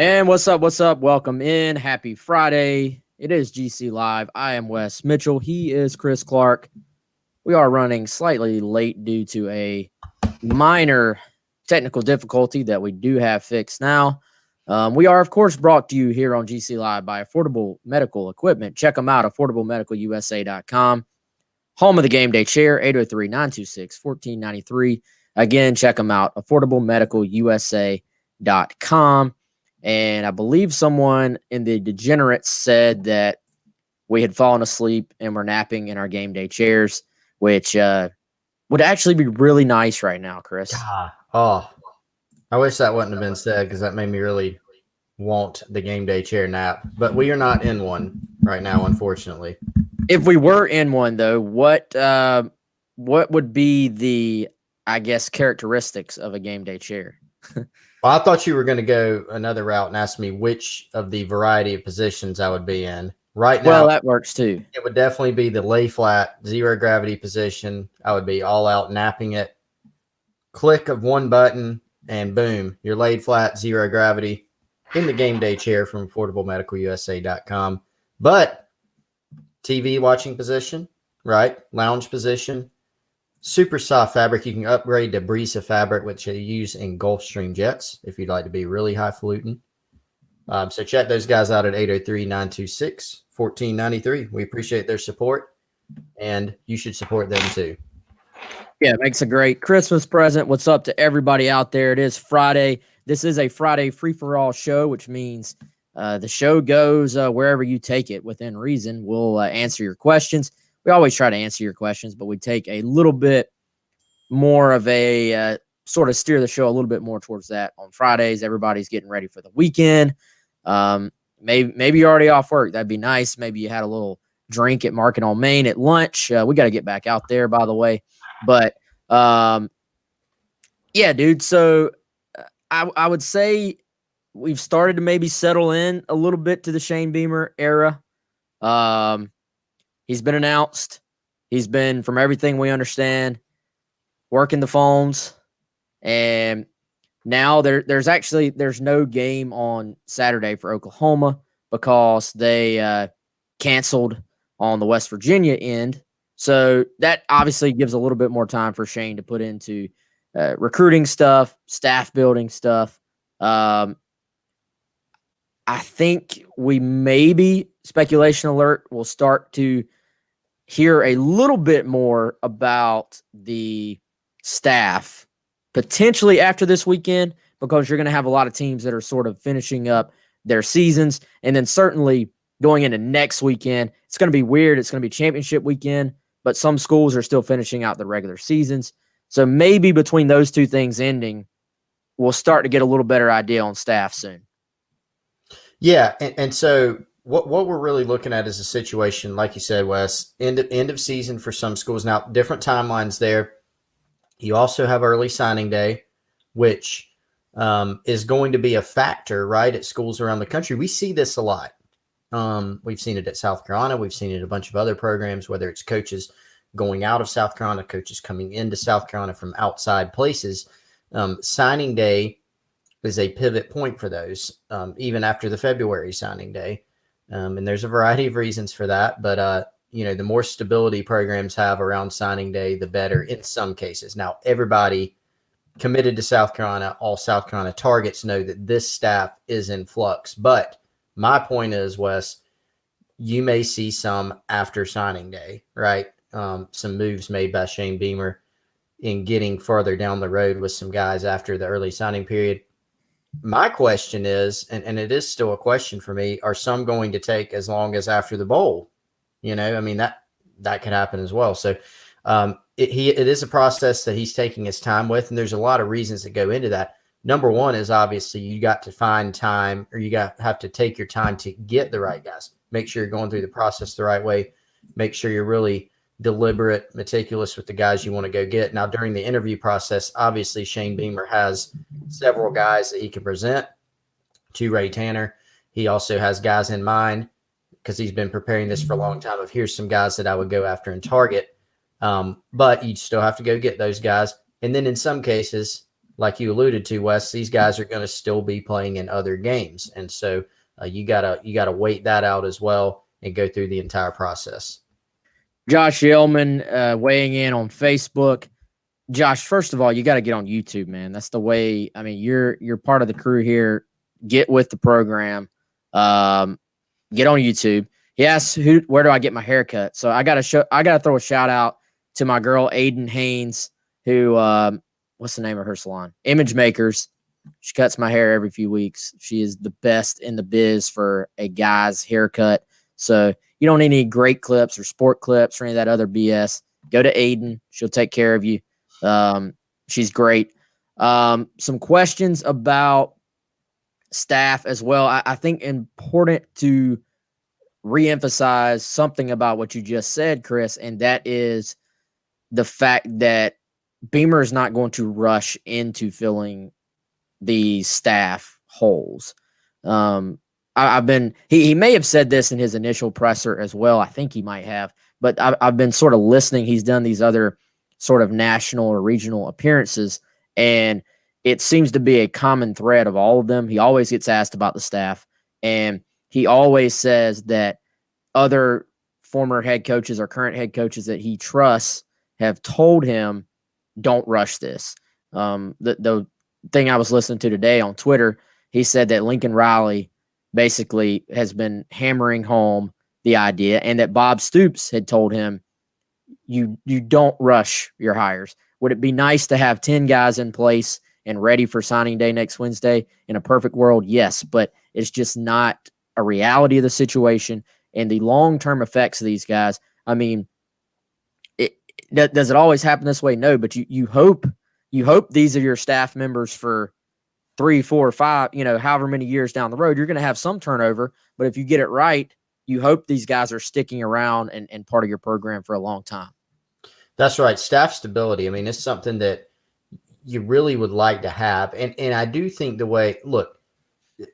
And what's up? What's up? Welcome in. Happy Friday. It is GC Live. I am Wes Mitchell. He is Chris Clark. We are running slightly late due to a minor technical difficulty that we do have fixed now. We are, of course, brought to you here on GC Live by Affordable Medical Equipment. Check them out, affordablemedicalusa.com. Home of the game day chair, 803-926-1493. Again, check them out, affordablemedicalusa.com. And I believe someone in the Degenerates said that we had fallen asleep and we're napping in our game day chairs, which would actually be really nice right now, Chris. I wish that wouldn't have been said because that made me really want the game day chair nap. But we are not in one right now, unfortunately. If we were in one, though, what would be the, I guess, characteristics of a game day chair? Well, I thought you were going to go another route and ask me which of the variety of positions I would be in. Right now, well, that works too. It would definitely be the lay flat, zero gravity position. I would be all out napping it. Click of one button and boom, you're laid flat, zero gravity in the game day chair from affordablemedicalusa.com. But TV watching position, right? Lounge position. Super soft fabric. You can upgrade to Brisa fabric, which they use in Gulfstream jets if you'd like to be really highfalutin. So check those guys out at 803-926-1493. We appreciate their support, and you should support them too. Yeah, it makes a great Christmas present. What's up to everybody out there? It is Friday. This is a Friday free-for-all show, which means the show goes wherever you take it within reason. We'll answer your questions. We always try to answer your questions, but we take a little bit more of a sort of steer the show a little bit more towards that on Fridays. Everybody's getting ready for the weekend. Maybe you're already off work. That'd be nice. Maybe you had a little drink at Market on Main at lunch. We got to get back out there, by the way. But yeah, dude. So I would say we've started to maybe settle in a little bit to the Shane Beamer era. He's been announced. He's been, from everything we understand, working the phones. And now there's no game on Saturday for Oklahoma because they canceled on the West Virginia end. So that obviously gives a little bit more time for Shane to put into recruiting stuff, staff building stuff. I think we maybe, speculation alert, will start to hear a little bit more about the staff potentially after this weekend, because you're going to have a lot of teams that are sort of finishing up their seasons. And then certainly going into next weekend, it's going to be weird. It's going to be championship weekend, but some schools are still finishing out the regular seasons. So maybe between those two things ending, we'll start to get a little better idea on staff soon. Yeah. And so what we're really looking at is a situation, like you said, Wes, end of season for some schools. Now, different timelines there. You also have early signing day, which is going to be a factor, right, at schools around the country. We see this a lot. We've seen it at South Carolina. We've seen it at a bunch of other programs, whether it's coaches going out of South Carolina, coaches coming into South Carolina from outside places. Signing day is a pivot point for those, even after the February signing day. And there's a variety of reasons for that. But, the more stability programs have around signing day, the better in some cases. Now, everybody committed to South Carolina, all South Carolina targets know that this staff is in flux. But my point is, Wes, you may see some after signing day, right? Some moves made by Shane Beamer in getting further down the road with some guys after the early signing period. My question is, and it is still a question for me, are some going to take as long as after the bowl? That could happen as well. So it is a process that he's taking his time with, and there's a lot of reasons that go into that. Number one is obviously you got to find time, or have to take your time to get the right guys. Make sure you're going through the process the right way. Make sure you're really deliberate, meticulous with the guys you want to go get. Now, during the interview process, obviously Shane Beamer has several guys that he can present to Ray Tanner. He also has guys in mind because he's been preparing this for a long time of here's some guys that I would go after and target. But you still have to go get those guys. And then in some cases, like you alluded to, Wes, these guys are going to still be playing in other games. And so you gotta wait that out as well and go through the entire process. Josh Yellman weighing in on Facebook. Josh, first of all, you got to get on YouTube, man. That's the way. I mean, you're part of the crew here. Get with the program. Get on YouTube. He asks, where do I get my haircut? So I gotta throw a shout out to my girl Aiden Haynes, who what's the name of her salon? Image Makers. She cuts my hair every few weeks. She is the best in the biz for a guy's haircut. So you don't need any great clips or sport clips or any of that other BS. Go to Aiden. She'll take care of you. She's great. Some questions about staff as well. I think important to reemphasize something about what you just said, Chris, and that is the fact that Beamer is not going to rush into filling the staff holes. He may have said this in his initial presser as well. I think he might have, but I've been sort of listening. He's done these other sort of national or regional appearances, and it seems to be a common thread of all of them. He always gets asked about the staff, and he always says that other former head coaches or current head coaches that he trusts have told him, don't rush this. The thing I was listening to today on Twitter, he said that Lincoln Riley basically has been hammering home the idea, and that Bob Stoops had told him, you don't rush your hires. Would it be nice to have 10 guys in place and ready for signing day next Wednesday? In a perfect world, yes, but it's just not a reality of the situation and the long-term effects of these guys. I mean, does it always happen this way? No, but you hope these are your staff members for 3, 4, 5, however many years down the road. You're going to have some turnover, but if you get it right, you hope these guys are sticking around and part of your program for a long time. That's right. Staff stability. I mean, it's something that you really would like to have. And I do think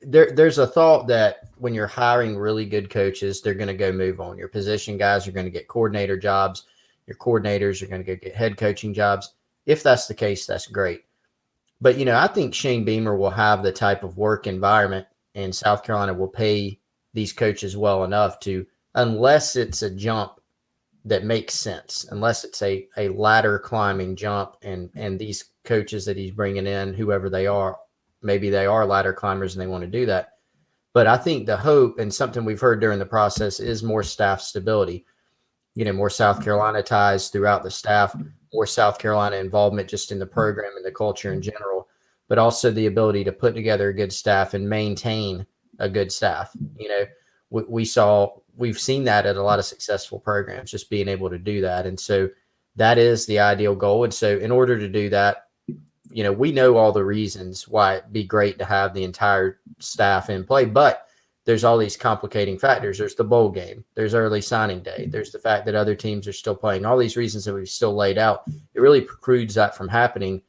there's a thought that when you're hiring really good coaches, they're going to go move on. Your position guys are going to get coordinator jobs. Your coordinators are going to go get head coaching jobs. If that's the case, that's great. But, I think Shane Beamer will have the type of work environment, and South Carolina will pay these coaches well enough to, unless it's a jump that makes sense, unless it's a ladder climbing jump, and these coaches that he's bringing in, whoever they are, maybe they are ladder climbers and they want to do that. But I think the hope, and something we've heard during the process, is more staff stability. More South Carolina ties throughout the staff, more South Carolina involvement just in the program and the culture in general, but also the ability to put together a good staff and maintain a good staff. We've seen that at a lot of successful programs, just being able to do that. And so that is the ideal goal. And so in order to do that, we know all the reasons why it'd be great to have the entire staff in play, but there's all these complicating factors. There's the bowl game. There's early signing day. There's the fact that other teams are still playing. All these reasons that we've still laid out, it really precludes that from happening.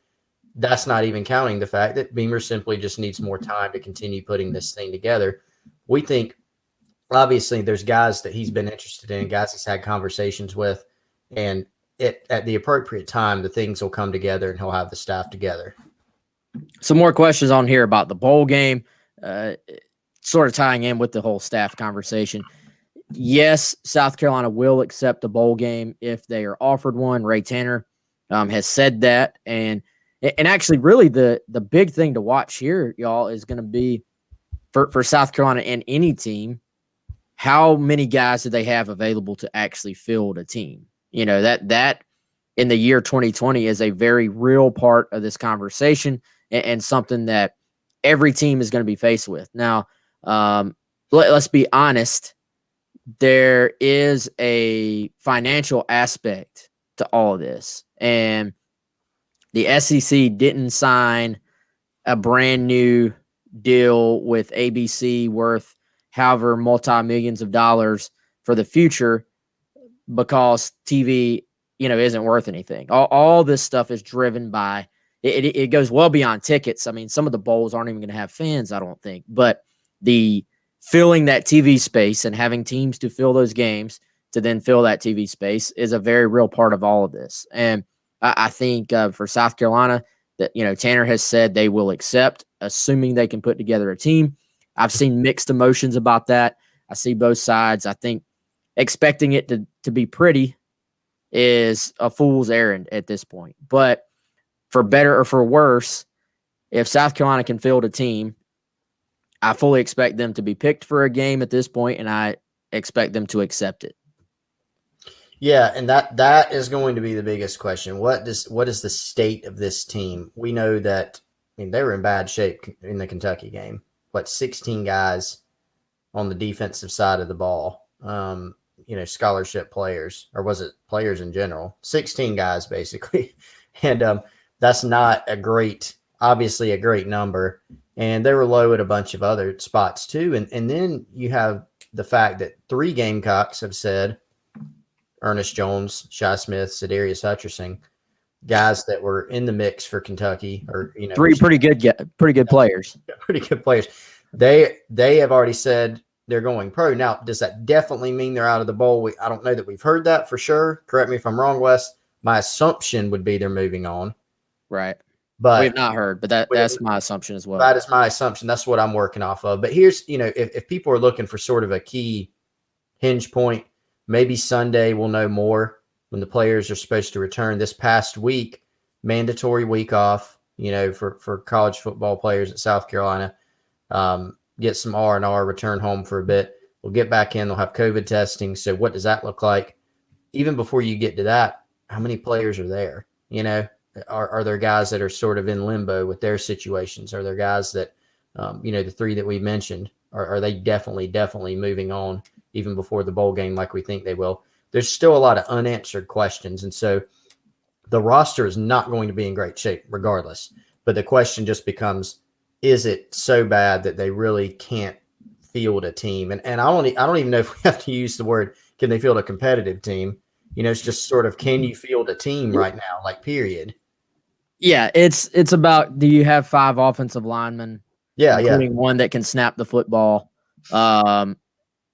That's not even counting the fact that Beamer simply just needs more time to continue putting this thing together. We think, obviously, there's guys that he's been interested in, guys he's had conversations with, and at the appropriate time, the things will come together and he'll have the staff together. Some more questions on here about the bowl game. Sort of tying in with the whole staff conversation. Yes, South Carolina will accept the bowl game if they are offered one. Ray Tanner has said that. And actually, really, the big thing to watch here, y'all, is going to be for South Carolina and any team, how many guys do they have available to actually field a team? That in the year 2020 is a very real part of this conversation and something that every team is going to be faced with. Now, let's be honest. There is a financial aspect to all of this, and the SEC didn't sign a brand new deal with ABC worth however multi-millions of dollars for the future because TV, isn't worth anything. All this stuff is driven by it goes well beyond tickets. I mean, some of the bowls aren't even going to have fans, I don't think, but the filling that TV space and having teams to fill those games to then fill that TV space is a very real part of all of this. And I think for South Carolina, that, Tanner has said they will accept, assuming they can put together a team. I've seen mixed emotions about that. I see both sides. I think expecting it to be pretty is a fool's errand at this point. But for better or for worse, if South Carolina can field a team, I fully expect them to be picked for a game at this point, and I expect them to accept it. Yeah, and that is going to be the biggest question. What is the state of this team? We know that they were in bad shape in the Kentucky game. 16 guys on the defensive side of the ball. Scholarship players, or was it players in general? 16 guys basically, and that's not obviously a great number. And they were low at a bunch of other spots too. And then you have the fact that 3 Gamecocks have said, Ernest Jones, Shi Smith, Sedarius Hutcherson, guys that were in the mix for Kentucky, or 3 pretty good players. Pretty good players. They have already said they're going pro. Now, does that definitely mean they're out of the bowl? I don't know that we've heard that for sure. Correct me if I'm wrong, Wes. My assumption would be they're moving on. Right. But we've not heard, but that's my assumption as well. That is my assumption. That's what I'm working off of. But here's, if people are looking for sort of a key hinge point, maybe Sunday we'll know more when the players are supposed to return. This past week, mandatory week off, for college football players at South Carolina. Get some R&R, return home for a bit. We'll get back in. They'll have COVID testing. So what does that look like? Even before you get to that, how many players are there? Are there guys that are sort of in limbo with their situations? Are there guys that, the 3 that we mentioned, are they definitely moving on even before the bowl game like we think they will? There's still a lot of unanswered questions. And so the roster is not going to be in great shape regardless. But the question just becomes, is it so bad that they really can't field a team? And I don't even know if we have to use the word, can they field a competitive team? It's just sort of, can you field a team right now, period? Yeah, it's about, do you have 5 offensive linemen? Yeah, including one that can snap the football. They'll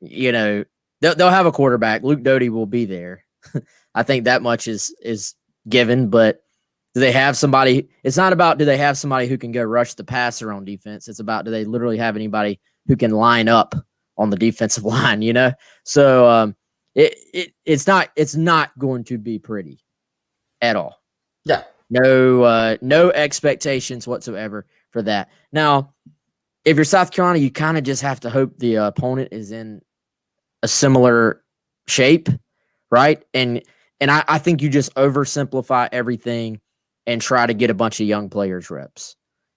have a quarterback. Luke Doty will be there. I think that much is given, but do they have somebody? It's not about do they have somebody who can go rush the passer on defense. It's about, do they literally have anybody who can line up on the defensive line, So it's not going to be pretty at all. Yeah. No expectations whatsoever for that. Now, if you're South Carolina, you kind of just have to hope the opponent is in a similar shape, right? And I think you just oversimplify everything and try to get a bunch of young players reps.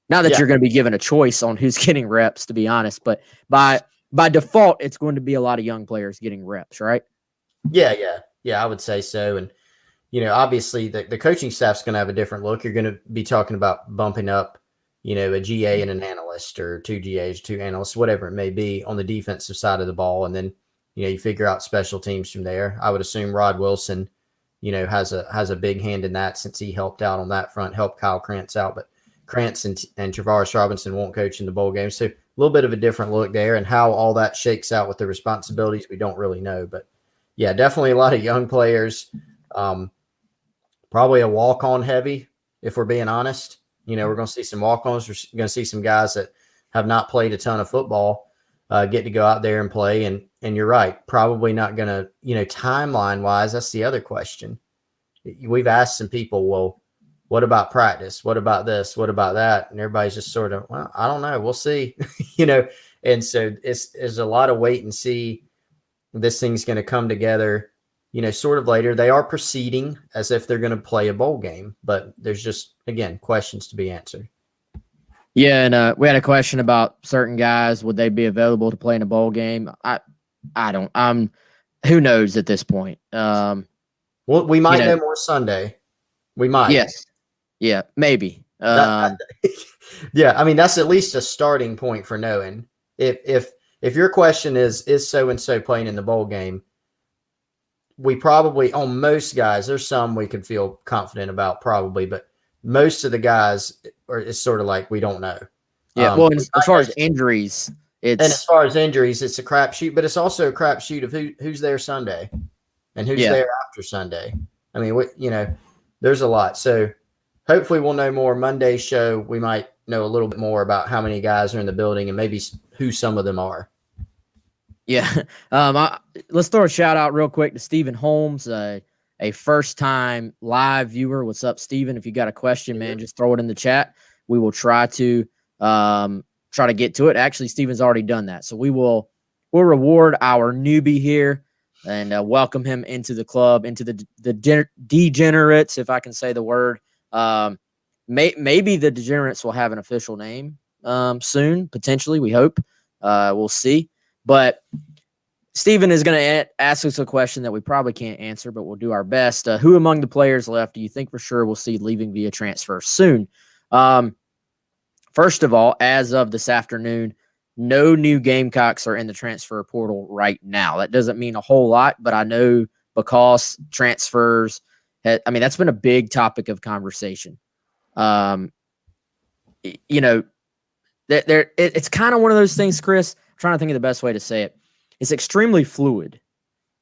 Not that you're going to be given a choice on who's getting reps, to be honest, but by default, it's going to be a lot of young players getting reps, right? Yeah, I would say so. And obviously the coaching staff's going to have a different look. You're going to be talking about bumping up, a GA and an analyst, or 2 GAs, 2 analysts, whatever it may be, on the defensive side of the ball. And then, you figure out special teams from there. I would assume Rod Wilson, has a big hand in that, since he helped out on that front, helped Kyle Krantz out. But Krantz and Travaris Robinson won't coach in the bowl game. So a little bit of a different look there, and how all that shakes out with the responsibilities, we don't really know. But yeah, definitely a lot of young players. Probably a walk-on heavy, if we're being honest. We're going to see some walk-ons. We're going to see some guys that have not played a ton of football get to go out there and play. And you're right, probably not going to, timeline-wise, that's the other question. We've asked some people, well, what about practice? What about this? What about that? And everybody's just sort of, well, I don't know. We'll see, And so it's a lot of wait and see. This thing's going to come together, sort of later. They are proceeding as if they're going to play a bowl game, but there's just, again, questions to be answered. Yeah, and we had a question about certain guys. Would they be available to play in a bowl game? I don't. Who knows at this point? Well, we might know more Sunday. We might. Yes. Yeah, maybe. Yeah, I mean, that's at least a starting point for knowing. If your question is so and so playing in the bowl game, we probably, on most guys, there's some we could feel confident about probably, but most of the guys it's sort of like we don't know. Yeah, well, as far as injuries, it's a crapshoot, but it's also a crapshoot of who's there Sunday and who's there after Sunday. I mean, there's a lot. So hopefully we'll know more. Monday's show, we might know a little bit more about how many guys are in the building and maybe who some of them are. Yeah. Let's throw a shout out real quick to Stephen Holmes, a first-time live viewer. What's up, Stephen? If you got a question, man, just throw it in the chat. We will try to get to it. Actually, Stephen's already done that. So we'll reward our newbie here and welcome him into the club, into the degenerates, if I can say the word. Maybe the degenerates will have an official name soon, potentially. We hope. We'll see. But Stephen is going to ask us a question that we probably can't answer, but we'll do our best. Who among the players left do you think for sure we'll see leaving via transfer soon? First of all, as of this afternoon, no new Gamecocks are in the transfer portal right now. That doesn't mean a whole lot, but I know because transfers, that's been a big topic of conversation. It's kind of one of those things, Chris. I'm trying to think of the best way to say it. It's extremely fluid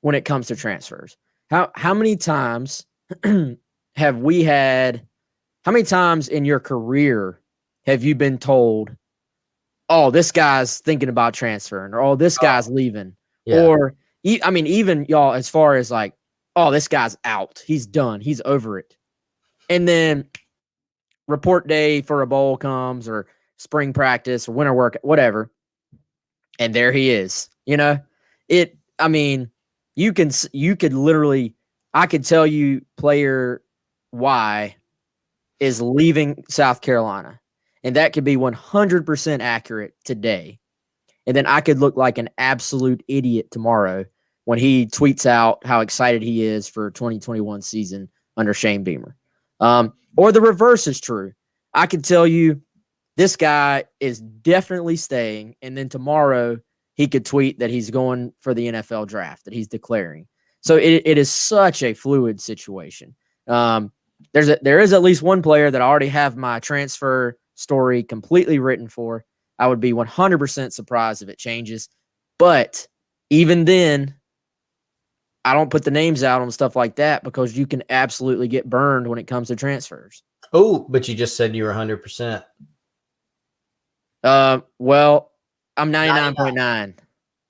when it comes to transfers. How many times how many times in your career have you been told, oh, this guy's thinking about transferring, or oh, this guy's leaving? Yeah. Or even y'all, as far as like, oh, this guy's out. He's done. He's over it. And then report day for a bowl comes, or spring practice or winter work, whatever. And there he is. You could literally, I could tell you player Y is leaving South Carolina, and that could be 100% accurate today. And then I could look like an absolute idiot tomorrow when he tweets out how excited he is for 2021 season under Shane Beamer. Or the reverse is true. I could tell you this guy is definitely staying, and then tomorrow he could tweet that he's going for the NFL draft, that he's declaring. So it is such a fluid situation. There is at least one player that I already have my transfer story completely written for. I would be 100% surprised if it changes. But even then, I don't put the names out on stuff like that because you can absolutely get burned when it comes to transfers. Oh, but you just said you were 100%. Well, I'm 99.9.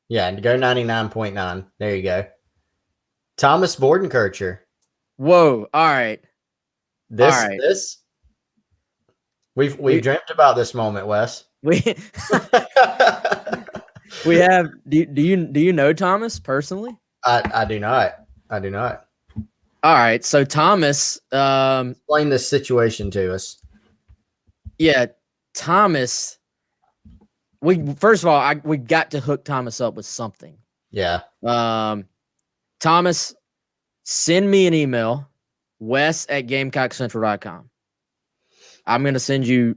Yeah, go 99.9. There you go. Thomas Bordenkircher. Whoa! All right. We've dreamt about this moment, Wes. We have. Do you know Thomas personally? I do not. All right. So Thomas, explain this situation to us. Yeah, Thomas. We got to hook Thomas up with something. Yeah. Thomas, send me an email, Wes@GamecockCentral.com. I'm going to send you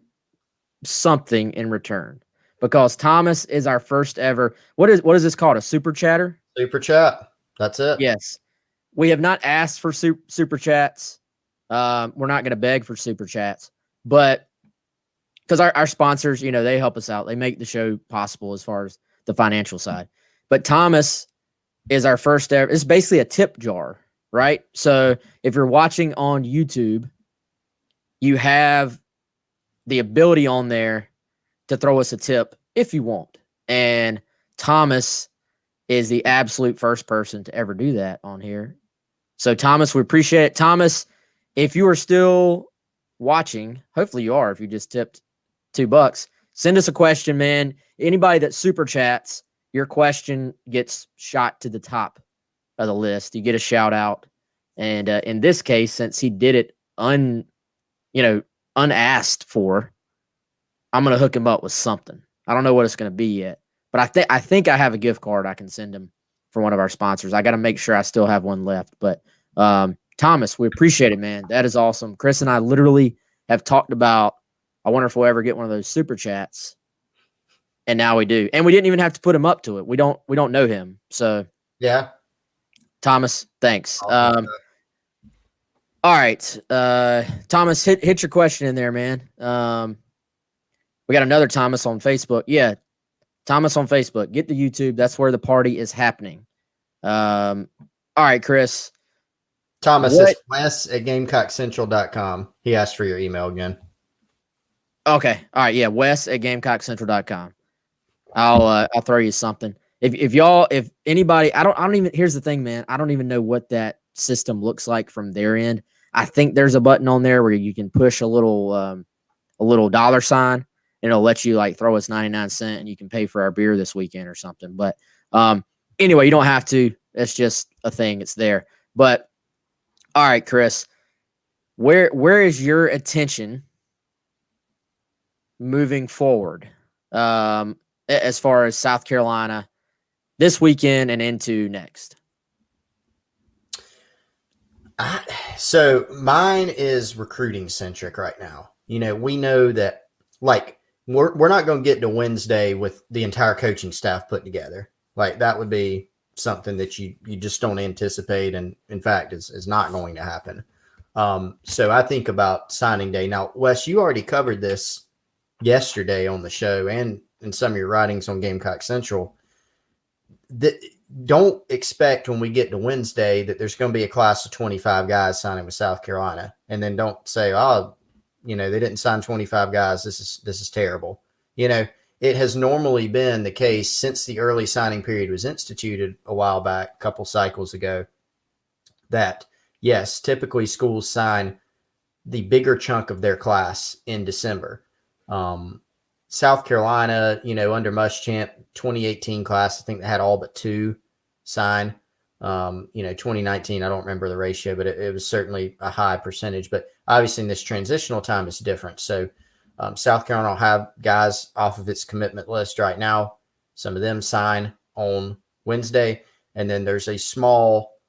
something in return because Thomas is our first ever. What is this called? A super chatter? Super chat. That's it. Yes. We have not asked for super chats. We're not going to beg for super chats, but because our sponsors, they help us out. They make the show possible as far as the financial side. But Thomas is our first ever. It's basically a tip jar, right? So if you're watching on YouTube, you have the ability on there to throw us a tip if you want. And Thomas is the absolute first person to ever do that on here. So Thomas, we appreciate it. Thomas, if you are still watching, hopefully you are, if you just tipped $2, send us a question, man. Anybody that super chats, your question gets shot to the top of the list. You get a shout out. And in this case, since he did it unasked for, I'm going to hook him up with something. I don't know what it's going to be yet, but I think I have a gift card I can send him for one of our sponsors. I got to make sure I still have one left, but Thomas, we appreciate it, man. That is awesome. Chris and I literally have talked about, I wonder if we'll ever get one of those super chats. And now we do. And we didn't even have to put him up to it. We don't know him. So yeah. Thomas, thanks. All right. Thomas, hit your question in there, man. We got another Thomas on Facebook. Yeah. Thomas on Facebook. Get the YouTube. That's where the party is happening. All right, Chris. Thomas, What? it's Wes at GamecockCentral.com. He asked for your email again. Okay. All right. Yeah. Wes at GamecockCentral.com. I'll throw you something. If anybody, I don't even, here's the thing, man. I don't even know what that system looks like from their end. I think there's a button on there where you can push a little dollar sign and it'll let you like throw us 99 cents and you can pay for our beer this weekend or something. But, anyway, you don't have to, it's just a thing. It's there. But all right, Chris, where is your attention moving forward? As far as South Carolina this weekend and into next? So mine is recruiting centric right now. We know that like we're not going to get to Wednesday with the entire coaching staff put together. Like that would be something that you just don't anticipate, and in fact is not going to happen. So I think about signing day. Now, Wes, you already covered this yesterday on the show and in some of your writings on Gamecock Central. Don't expect when we get to Wednesday that there's going to be a class of 25 guys signing with South Carolina, and then don't say, "Oh, they didn't sign 25 guys. This is terrible." It has normally been the case since the early signing period was instituted a while back, a couple cycles ago, that yes, typically schools sign the bigger chunk of their class in December. South Carolina, under Muschamp, 2018 class, I think they had all but 2 sign. 2019, I don't remember the ratio, but it was certainly a high percentage. But obviously in this transitional time, it's different. So South Carolina will have guys off of its commitment list right now. Some of them sign on Wednesday. And then there's a small,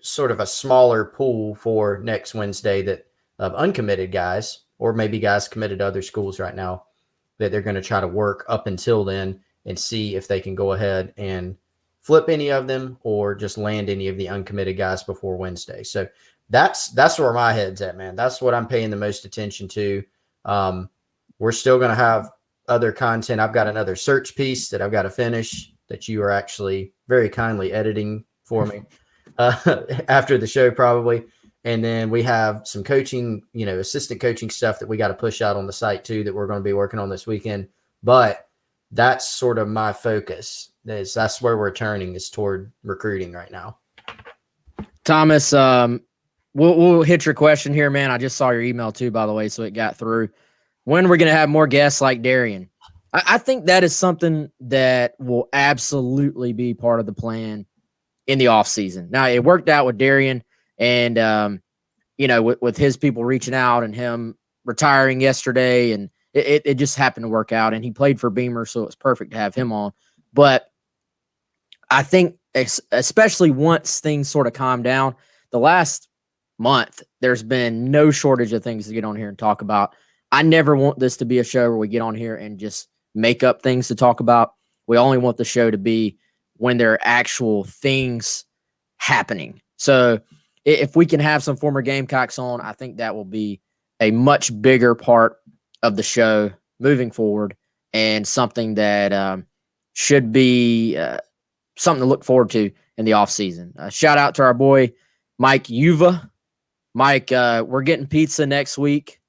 sort of a smaller pool for next Wednesday that of uncommitted guys, or maybe guys committed to other schools right now, that they're going to try to work up until then and see if they can go ahead and flip any of them or just land any of the uncommitted guys before Wednesday. So that's where my head's at, man. That's what I'm paying the most attention to. We're still going to have other content. I've got another search piece that I've got to finish that you are actually very kindly editing for me after the show probably. And then we have some coaching, assistant coaching stuff that we got to push out on the site too, that we're going to be working on this weekend. But that's sort of my focus. That's where we're turning, is toward recruiting right now. Thomas, we'll hit your question here, man. I just saw your email too, by the way, so it got through. When are we going to have more guests like Darian? I think that is something that will absolutely be part of the plan in the off season. Now, it worked out with Darian, and with his people reaching out and him retiring yesterday, and it just happened to work out. And he played for Beamer, so it was perfect to have him on. But I think, especially once things sort of calm down, the last month, there's been no shortage of things to get on here and talk about. I never want this to be a show where we get on here and just make up things to talk about. We only want the show to be when there are actual things happening. So if we can have some former Gamecocks on, I think that will be a much bigger part of the show moving forward, and something that should be something to look forward to in the offseason. Shout out to our boy, Mike Yuva. Mike, we're getting pizza next week.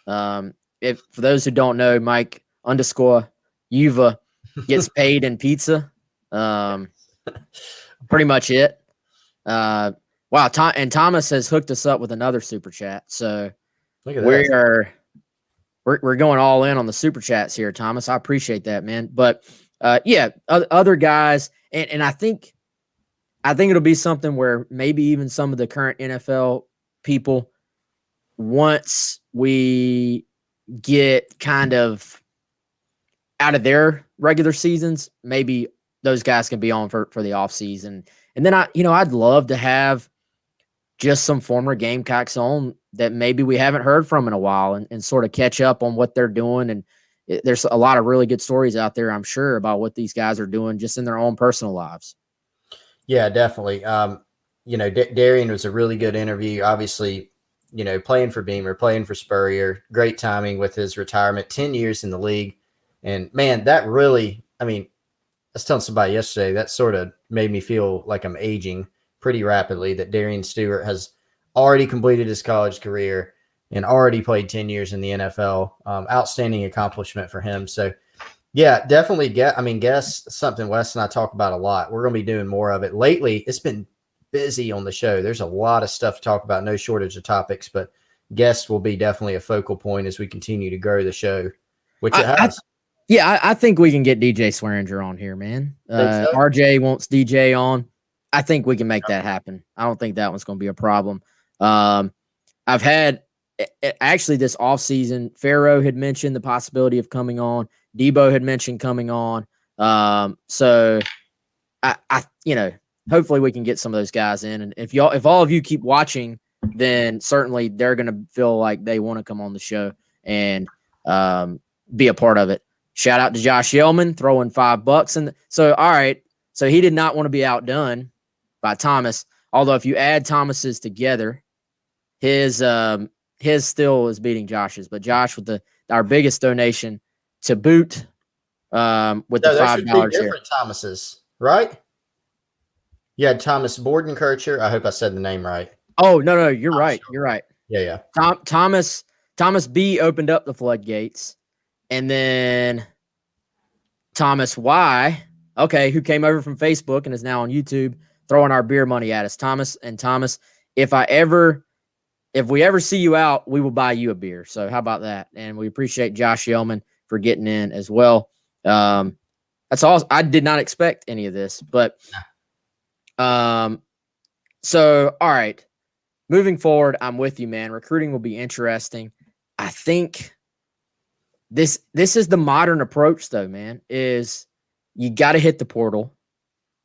If for those who don't know, Mike _Yuva gets paid in pizza. Pretty much it. Wow. And Thomas has hooked us up with another super chat. So we're going all in on the super chats here, Thomas. I appreciate that, man. But other guys, and I think it'll be something where maybe even some of the current NFL people, once we get kind of out of their regular seasons, maybe those guys can be on for the offseason. And then I'd love to have just some former Gamecocks on that maybe we haven't heard from in a while, and sort of catch up on what they're doing. And there's a lot of really good stories out there, I'm sure, about what these guys are doing just in their own personal lives. Yeah, definitely. Darian was a really good interview. Obviously, playing for Beamer, playing for Spurrier, great timing with his retirement, 10 years in the league. And man, that really, I was telling somebody yesterday, that sort of made me feel like I'm aging pretty rapidly, that Darian Stewart has already completed his college career and already played 10 years in the NFL. Outstanding accomplishment for him. So, yeah, definitely guess something Wes and I talk about a lot. We're going to be doing more of it. Lately, it's been busy on the show. There's a lot of stuff to talk about, no shortage of topics, but guests will be definitely a focal point as we continue to grow the show, which it has. I think we can get DJ Swearinger on here, man. Think so? RJ wants DJ on. I think we can make that happen. I don't think that one's going to be a problem. I've had actually this offseason, Pharaoh had mentioned the possibility of coming on. Debo had mentioned coming on. So I hopefully we can get some of those guys in. And if all of you keep watching, then certainly they're going to feel like they want to come on the show and be a part of it. Shout out to Josh Yellman throwing $5. And so, all right. So he did not want to be outdone by Thomas. Although if you add Thomas's together, his still is beating Josh's. But Josh with our biggest donation to boot with the $5 different Thomases, right? You had Thomas Bordenkircher. I hope I said the name right. Oh, no, you're right. Sure. You're right. Yeah. Thomas B opened up the floodgates. And then Thomas Y, who came over from Facebook and is now on YouTube throwing our beer money at us. Thomas, if we ever see you out, we will buy you a beer. So how about that? And we appreciate Josh Yellman for getting in as well. That's all. I did not expect any of this, but so all right. Moving forward, I'm with you, man. Recruiting will be interesting. I think this is the modern approach, though, man, is you got to hit the portal.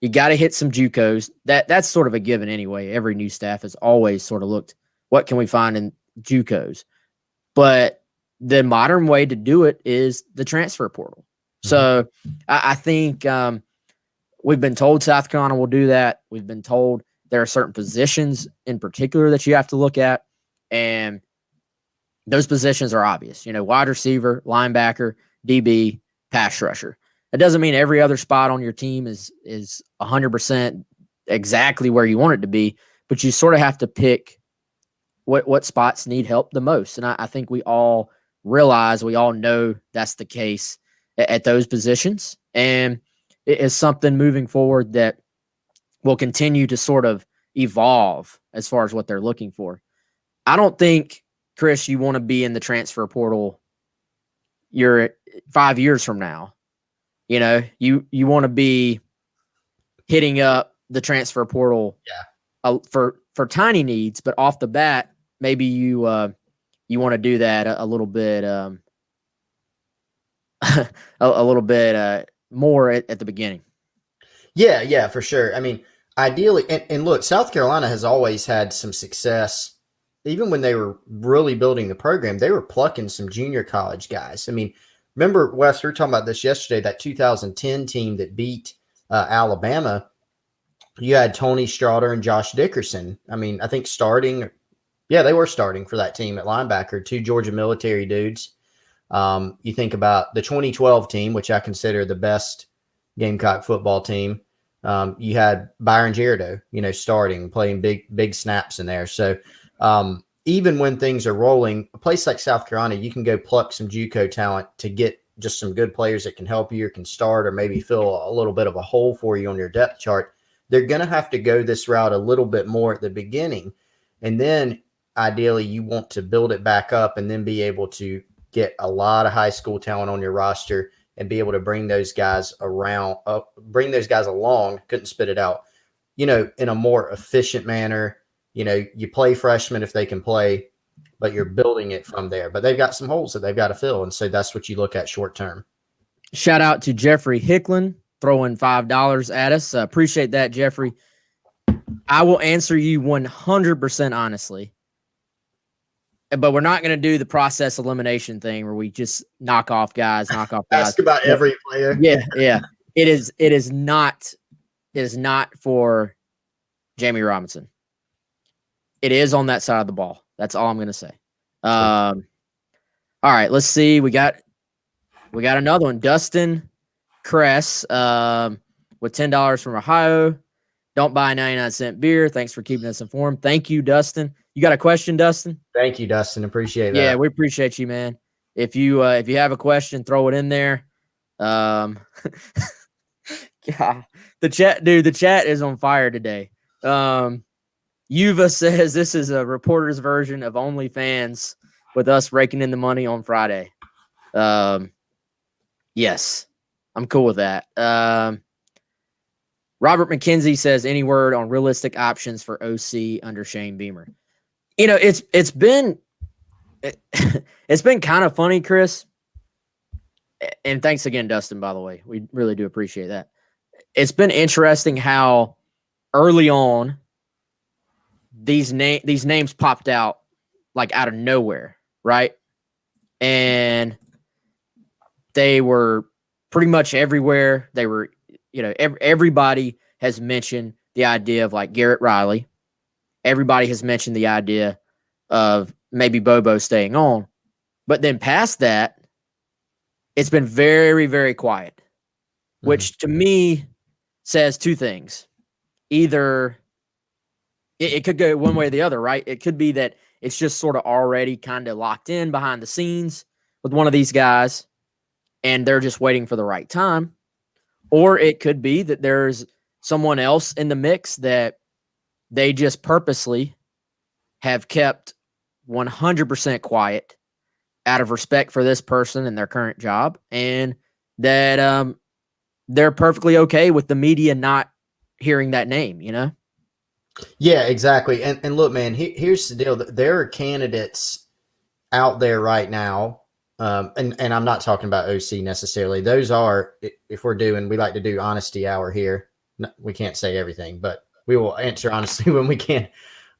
You got to hit some JUCOs. That's sort of a given anyway. Every new staff has always sort of looked, what can we find in JUCOs? But the modern way to do it is the transfer portal. Mm-hmm. So I think we've been told South Carolina will do that. We've been told there are certain positions in particular that you have to look at, and those positions are obvious. Wide receiver, linebacker, DB, pass rusher. That doesn't mean every other spot on your team is 100% exactly where you want it to be, but you sort of have to pick what spots need help the most. And I think we all realize, we all know that's the case at those positions. And it is something moving forward that will continue to sort of evolve as far as what they're looking for. I don't think, Chris, you want to be in the transfer portal you're 5 years from now. You want to be hitting up the transfer portal for tiny needs, but off the bat, maybe you want to do that a little bit a little bit more at the beginning. Yeah, for sure. I mean, ideally, and look, South Carolina has always had some success. Even when they were really building the program, they were plucking some junior college guys. I mean, remember, Wes, we were talking about this yesterday, that 2010 team that beat Alabama. You had Tony Straughter and Josh Dickerson. I mean, I think they were starting for that team at linebacker, two Georgia military dudes. You think about the 2012 team, which I consider the best Gamecock football team. You had Byron Gerardo, starting, playing big snaps in there. So even when things are rolling, a place like South Carolina, you can go pluck some JUCO talent to get just some good players that can help you or can start or maybe fill a little bit of a hole for you on your depth chart. They're going to have to go this route a little bit more at the beginning. And then ideally you want to build it back up and then be able to get a lot of high school talent on your roster and be able to bring those guys along, couldn't spit it out, in a more efficient manner. You play freshmen if they can play, but you're building it from there. But they've got some holes that they've got to fill. And so that's what you look at short term. Shout out to Jeffrey Hicklin throwing $5 at us. Appreciate that, Jeffrey. I will answer you 100% honestly. But we're not going to do the process elimination thing where we just knock off guys. Ask about every player. Yeah. It is not for Jamie Robinson. It is on that side of the ball. That's all I'm going to say. All right, let's see. We got another one. Dustin Kress with $10 from Ohio. Don't buy 99-cent beer. Thanks for keeping us informed. Thank you, Dustin. You got a question, Dustin? Thank you, Dustin. Appreciate that. Yeah, we appreciate you, man. If you have a question, throw it in there. God, the chat is on fire today. Yuva says this is a reporter's version of OnlyFans with us raking in the money on Friday. Yes, I'm cool with that. Robert McKenzie says any word on realistic options for OC under Shane Beamer. You know, it's been kind of funny, Chris. And thanks again, Dustin, by the way. We really do appreciate that. It's been interesting how early on these names popped out like out of nowhere, right? And they were pretty much everywhere. They were, everybody has mentioned the idea of like Garrett Riley. Everybody has mentioned the idea of maybe Bobo staying on. But then past that, it's been very, very quiet, which to me says two things. Either it could go one way or the other, right? It could be that it's just sort of already kind of locked in behind the scenes with one of these guys, and they're just waiting for the right time. Or it could be that there's someone else in the mix that they just purposely have kept 100% quiet out of respect for this person and their current job, and that they're perfectly okay with the media not hearing that name, Yeah, exactly. And look, man, here's the deal. There are candidates out there right now, and I'm not talking about OC necessarily. Those are, if we like to do honesty hour here. No, we can't say everything, but we will answer honestly when we can.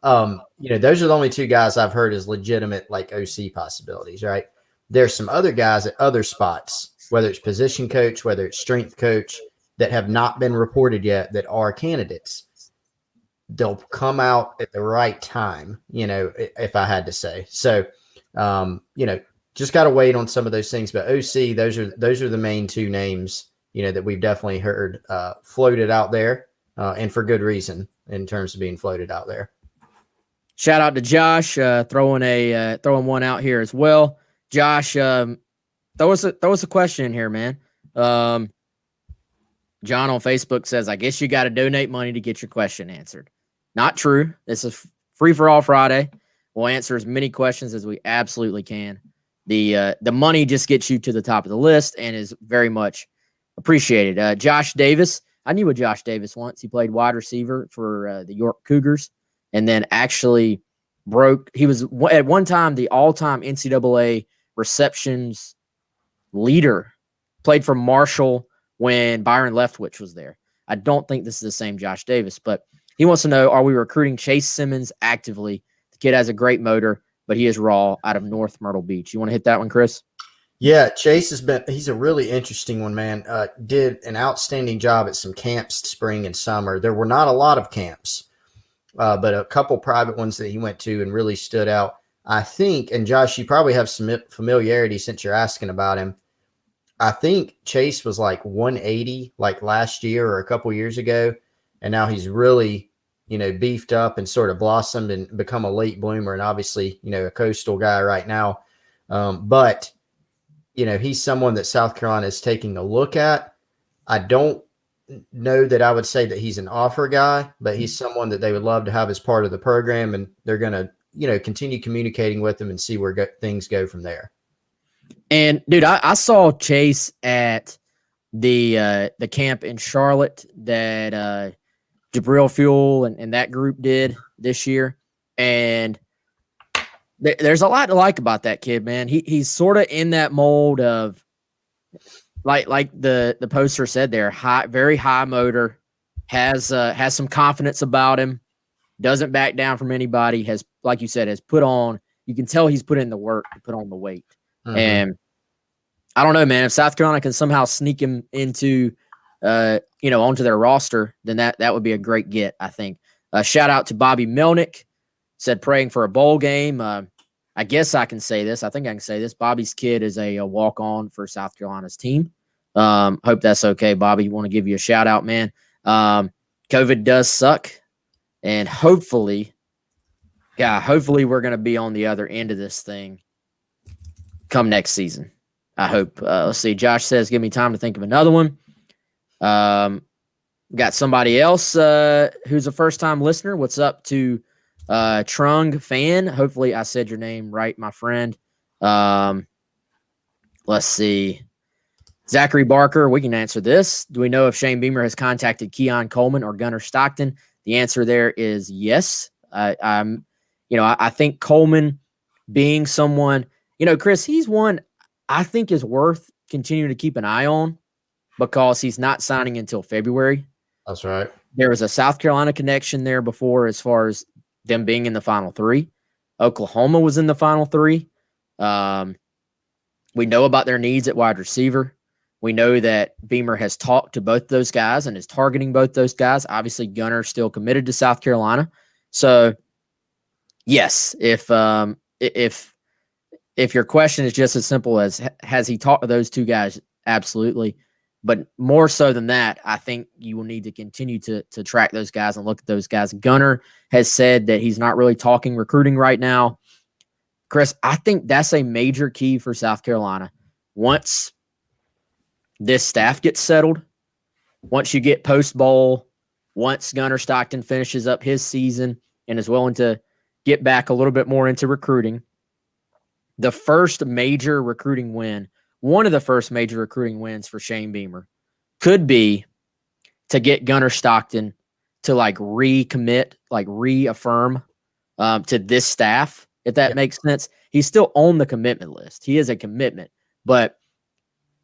Those are the only two guys I've heard as legitimate like OC possibilities, right? There's some other guys at other spots, whether it's position coach, whether it's strength coach, that have not been reported yet that are candidates. They'll come out at the right time, if I had to say. So, just got to wait on some of those things. But OC, those are the main two names, that we've definitely heard floated out there, and for good reason in terms of being floated out there. Shout out to Josh, throwing one out here as well. Josh, throw us a question in here, man. John on Facebook says, I guess you got to donate money to get your question answered. Not true. This is free for all Friday. We'll answer as many questions as we absolutely can. The money just gets you to the top of the list and is very much appreciated. Josh Davis, I knew a Josh Davis once. He played wide receiver for the York Cougars, and then actually he was at one time the all-time NCAA receptions leader. Played for Marshall when Byron Leftwich was there. I don't think this is the same Josh Davis, but he wants to know, are we recruiting Chase Simmons actively? The kid has a great motor, but he is raw out of North Myrtle Beach. You want to hit that one, Chris? Yeah, Chase he's a really interesting one, man. Did an outstanding job at some camps spring and summer. There were not a lot of camps, but a couple private ones that he went to and really stood out. I think, and Josh, you probably have some familiarity since you're asking about him. I think Chase was like 180 like last year or a couple years ago, and now he's really, beefed up and sort of blossomed and become a late bloomer, and obviously, a coastal guy right now. But he's someone that South Carolina is taking a look at. I don't know that I would say that he's an offer guy, but he's someone that they would love to have as part of the program, and they're going to, continue communicating with him and see where things go from there. And dude, I saw Chase at the camp in Charlotte that Jabril Fuel and that group did this year, and there's a lot to like about that kid, man. He's sort of in that mold of like the poster said there, very high motor, has some confidence about him, doesn't back down from anybody, has, like you said, has put on, you can tell he's put in the work to put on the weight. Mm-hmm. And I don't know, man, if South Carolina can somehow sneak him into onto their roster, then that would be a great get, I think. Shout out to Bobby Melnick, said praying for a bowl game. I guess I can say this. I think I can say this. Bobby's kid is a walk-on for South Carolina's team. Hope that's okay, Bobby. Want to give you a shout out, man. COVID does suck, and hopefully Yeah, hopefully we're going to be on the other end of this thing come next season. I hope. Let's see. Josh says, give me time to think of another one. Got somebody else who's a first-time listener. What's up to Trung Fan? Hopefully I said your name right, my friend. Let's see. Zachary Barker, we can answer this. Do we know if Shane Beamer has contacted Keon Coleman or Gunnar Stockton? The answer there is yes. I think Coleman being someone, Chris, he's one I think is worth continuing to keep an eye on because he's not signing until February. That's right. There was a South Carolina connection there before as far as them being in the Final Three. Oklahoma was in the Final Three. We know about their needs at wide receiver. We know that Beamer has talked to both those guys and is targeting both those guys. Obviously, Gunner's still committed to South Carolina. So, yes, if your question is just as simple as has he talked to those two guys, absolutely. But more so than that, I think you will need to continue to track those guys and look at those guys. Gunner has said that he's not really talking recruiting right now. Chris, I think that's a major key for South Carolina. Once this staff gets settled, once you get post-bowl, once Gunnar Stockton finishes up his season and is willing to get back a little bit more into recruiting, the first major recruiting win, one of the first major recruiting wins for Shane Beamer could be to get Gunnar Stockton to recommit, reaffirm to this staff, if that makes sense. He's still on the commitment list. He is a commitment, but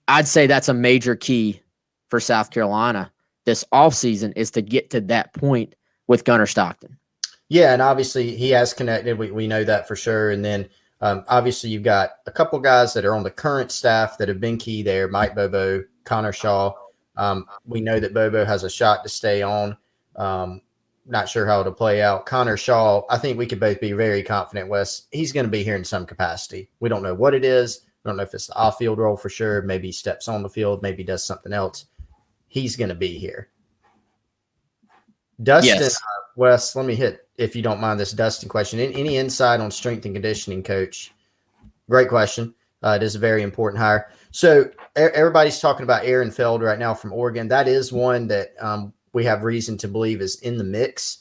I'd say that's a major key for South Carolina this offseason is to get to that point with Gunnar Stockton. Yeah, and obviously he has connected. We know that for sure. And then obviously you've got a couple guys that are on the current staff that have been key there, Mike Bobo, Connor Shaw. We know that Bobo has a shot to stay on. Not sure how it'll play out. Connor Shaw, I think we could both be very confident, Wes. He's going to be here in some capacity. We don't know what it is. I don't know if it's the off-field role for sure. Maybe he steps on the field. Maybe does something else. He's going to be here. Dustin, Yes. Wes, let me hit, if you don't mind, this Dustin question. Any insight on strength and conditioning coach? Great question. It is a very important hire. So everybody's talking about Aaron Feld right now from Oregon. That is one that we have reason to believe is in the mix.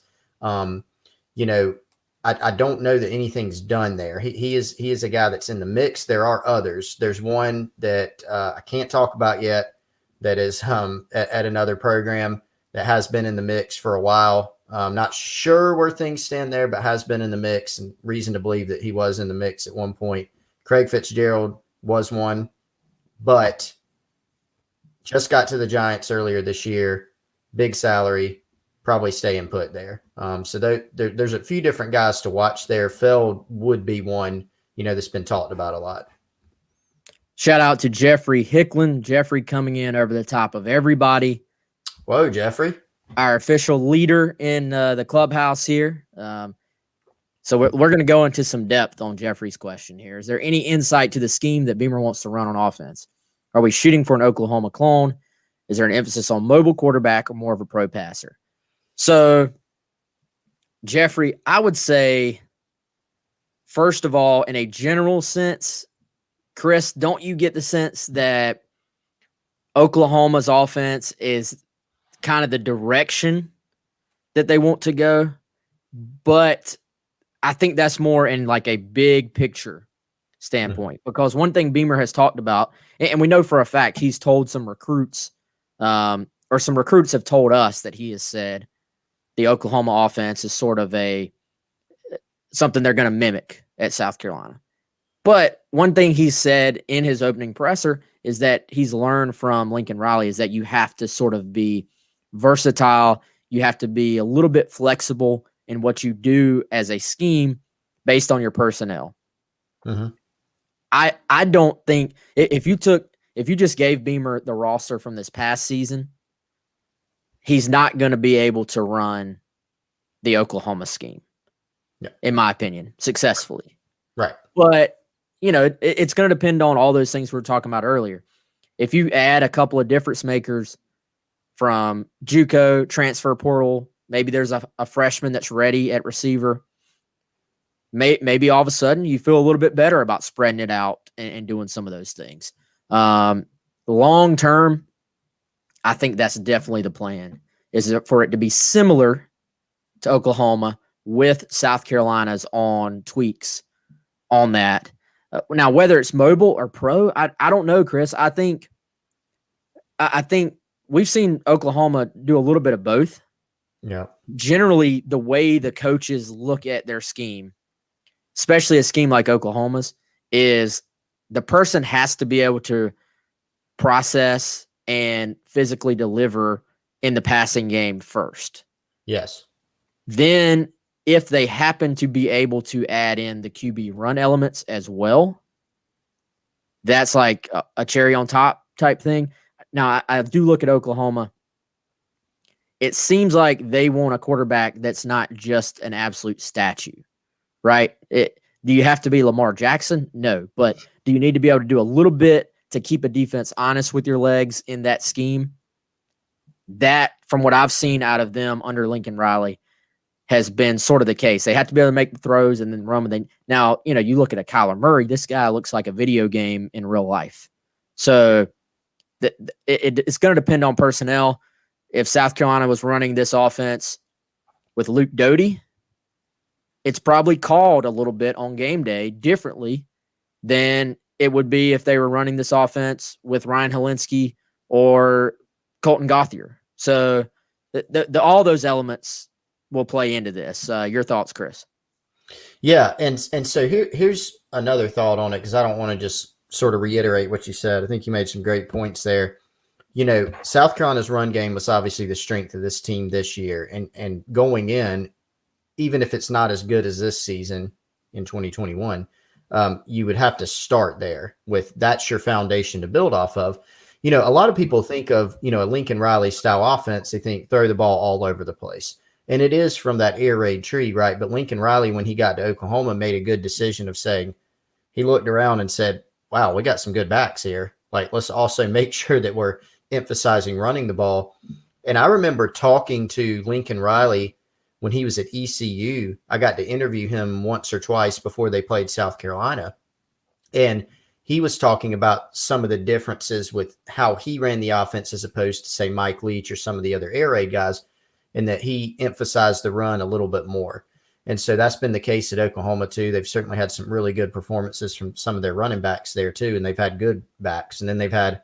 I don't know that anything's done there. He is a guy that's in the mix. There are others. There's one that I can't talk about yet that is at another program that has been in the mix for a while. Not sure where things stand there, but has been in the mix and reason to believe that he was in the mix at one point. Craig Fitzgerald was one, but just got to the Giants earlier this year. Big salary. Probably staying put there. So there's a few different guys to watch there. Feld would be one, that's been talked about a lot. Shout out to Jeffrey Hicklin. Jeffrey coming in over the top of everybody. Whoa, Jeffrey. Our official leader in the clubhouse here. So we're going to go into some depth on Jeffrey's question here. Is there any insight to the scheme that Beamer wants to run on offense? Are we shooting for an Oklahoma clone? Is there an emphasis on mobile quarterback or more of a pro passer? So, Jeffrey, I would say, first of all, in a general sense, Chris, don't you get the sense that Oklahoma's offense is kind of the direction that they want to go? But I think that's more in a big picture standpoint, because one thing Beamer has talked about, and we know for a fact he's told some recruits, or some recruits have told us that he has said, the Oklahoma offense is sort of something they're going to mimic at South Carolina. But one thing he said in his opening presser is that he's learned from Lincoln Riley is that you have to sort of be versatile. You have to be a little bit flexible in what you do as a scheme based on your personnel. Mm-hmm. I don't think if you just gave Beamer the roster from this past season, he's not going to be able to run the Oklahoma scheme, in my opinion, successfully. Right. But, it's going to depend on all those things we were talking about earlier. If you add a couple of difference makers from JUCO, transfer portal, maybe there's a freshman that's ready at receiver, maybe all of a sudden you feel a little bit better about spreading it out and doing some of those things. Long term, I think that's definitely the plan, is for it to be similar to Oklahoma with South Carolina's on tweaks on that. Now, whether it's mobile or pro, I don't know, Chris. I think we've seen Oklahoma do a little bit of both. Yeah. Generally, the way the coaches look at their scheme, especially a scheme like Oklahoma's, is the person has to be able to process and physically deliver in the passing game first. Yes. Then, if they happen to be able to add in the QB run elements as well, that's like a cherry on top type thing. Now, I do look at Oklahoma. It seems like they want a quarterback that's not just an absolute statue, right? Do you have to be Lamar Jackson? No. But do you need to be able to do a little bit to keep a defense honest with your legs in that scheme? That, from what I've seen out of them under Lincoln Riley, has been sort of the case. They have to be able to make the throws and then run. Now, you look at a Kyler Murray, this guy looks like a video game in real life. So it's going to depend on personnel. If South Carolina was running this offense with Luke Doty, it's probably called a little bit on game day differently than it would be if they were running this offense with Ryan Helinski or Colton Gauthier. So all those elements will play into this. Your thoughts, Chris? Yeah, and so here's another thought on it, because I don't want to just sort of reiterate what you said. I think you made some great points there. South Carolina's run game was obviously the strength of this team this year, and going in, even if it's not as good as this season in 2021, you would have to start there with that's your foundation to build off of. A lot of people think of, a Lincoln Riley style offense. They think throw the ball all over the place. And it is from that air raid tree, right? But Lincoln Riley, when he got to Oklahoma, made a good decision of saying, he looked around and said, wow, we got some good backs here. Like, let's also make sure that we're emphasizing running the ball. And I remember talking to Lincoln Riley when he was at ECU. I got to interview him once or twice before they played South Carolina. And he was talking about some of the differences with how he ran the offense as opposed to, say, Mike Leach or some of the other air raid guys, and that he emphasized the run a little bit more. And so that's been the case at Oklahoma too. They've certainly had some really good performances from some of their running backs there too, and they've had good backs. And then they've had,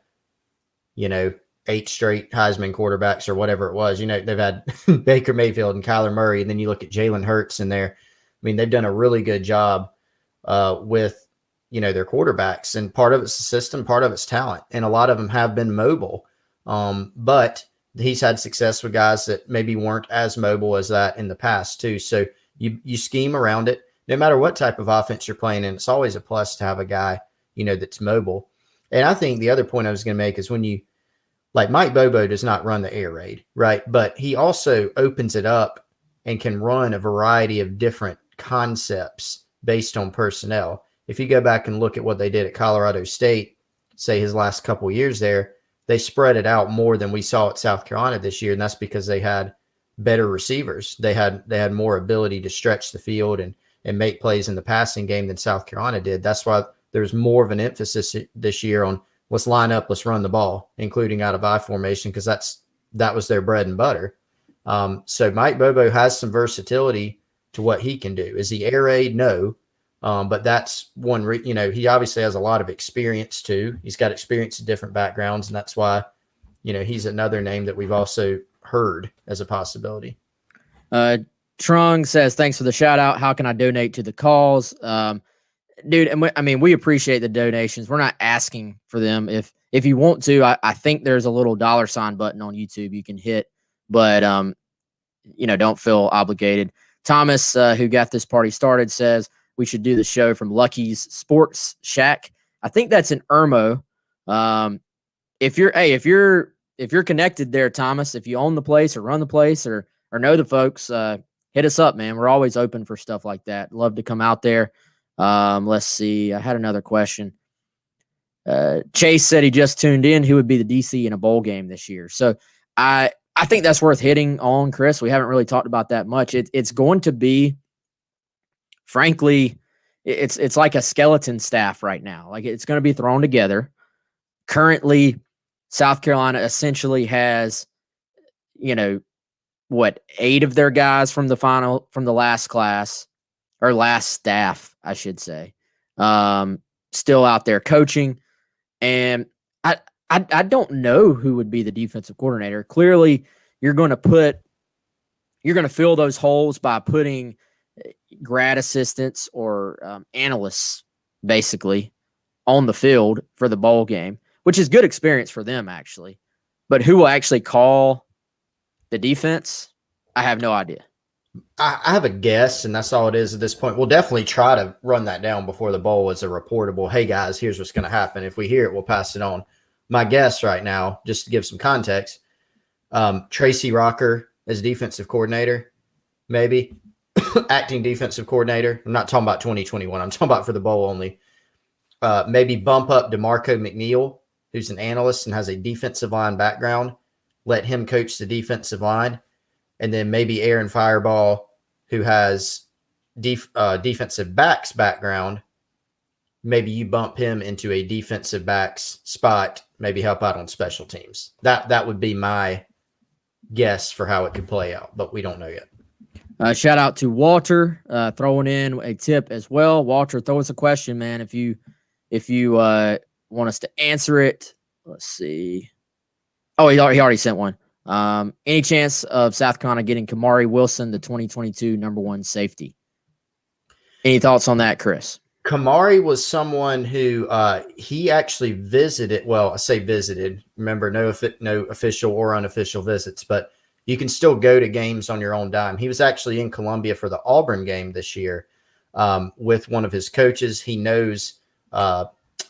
8 straight Heisman quarterbacks or whatever it was. They've had Baker Mayfield and Kyler Murray, and then you look at Jalen Hurts in there. I mean, they've done a really good job with, their quarterbacks, and part of it's the system, part of it's talent, and a lot of them have been mobile. But he's had success with guys that maybe weren't as mobile as that in the past too. So you scheme around it. No matter what type of offense you're playing in, it's always a plus to have a guy, that's mobile. And I think the other point I was going to make is when like Mike Bobo does not run the air raid, right? But he also opens it up and can run a variety of different concepts based on personnel. If you go back and look at what they did at Colorado State, say his last couple of years there, they spread it out more than we saw at South Carolina this year. And that's because they had better receivers. They had more ability to stretch the field and make plays in the passing game than South Carolina did. That's why there's more of an emphasis this year on let's line up, let's run the ball, including out of I formation, because that was their bread and butter. So Mike Bobo has some versatility to what he can do. Is he air raid? No. But that's one, he obviously has a lot of experience too. He's got experience in different backgrounds, and that's why, he's another name that we've also heard as a possibility. Trung says, thanks for the shout out. How can I donate to the cause? Dude, and we appreciate the donations. We're not asking for them. If you want to, I think there's a little $ button on YouTube you can hit, but don't feel obligated. Thomas, who got this party started, says we should do the show from Lucky's Sports Shack. I think that's in Irmo. If you're connected there, Thomas, if you own the place or run the place or know the folks, hit us up, man. We're always open for stuff like that. Love to come out there. Let's see. I had another question. Chase said he just tuned in. Who would be the DC in a bowl game this year? So I think that's worth hitting on, Chris. We haven't really talked about that much. It's going to be frankly, it's like a skeleton staff right now. Like it's going to be thrown together. Currently, South Carolina essentially has, 8 of their guys from the last class or last staff, I should say, still out there coaching. And I don't know who would be the defensive coordinator. Clearly, you're going to fill those holes by putting grad assistants or analysts basically on the field for the bowl game, which is good experience for them actually. But who will actually call the defense? I have no idea. I have a guess, and that's all it is at this point. We'll definitely try to run that down before the bowl as a reportable, hey, guys, here's what's going to happen. If we hear it, we'll pass it on. My guess right now, just to give some context, Tracy Rocker as defensive coordinator, maybe. Acting defensive coordinator. I'm not talking about 2021. I'm talking about for the bowl only. Maybe bump up DeMarco McNeil, who's an analyst and has a defensive line background. Let him coach the defensive line. And then maybe Aaron Fireball, who has defensive backs background. Maybe you bump him into a defensive backs spot, maybe help out on special teams. That would be my guess for how it could play out, but we don't know yet. Shout out to Walter throwing in a tip as well. Walter, throw us a question, man. If you want us to answer it, let's see. Oh, he already sent one. Any chance of South Carolina getting Kamari Wilson, the 2022 number 1 safety? Any thoughts on that, Chris? Kamari was someone who he actually visited. Well, I say visited. Remember, no official or unofficial visits, but you can still go to games on your own dime. He was actually in Columbia for the Auburn game this year with one of his coaches. He knows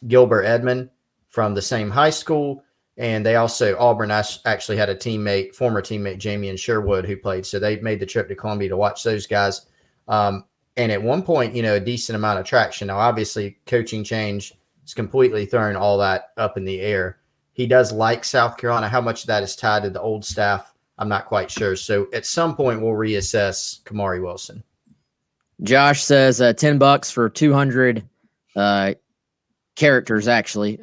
Gilbert Edmond from the same high school. And they also, Auburn actually had a former teammate, Jamie and Sherwood, who played. So they made the trip to Columbia to watch those guys. And at one point, a decent amount of traction. Now, obviously, coaching change has completely thrown all that up in the air. He does like South Carolina. How much of that is tied to the old staff, I'm not quite sure. So at some point, we'll reassess Kamari Wilson. Josh says $10 for 200 characters, actually.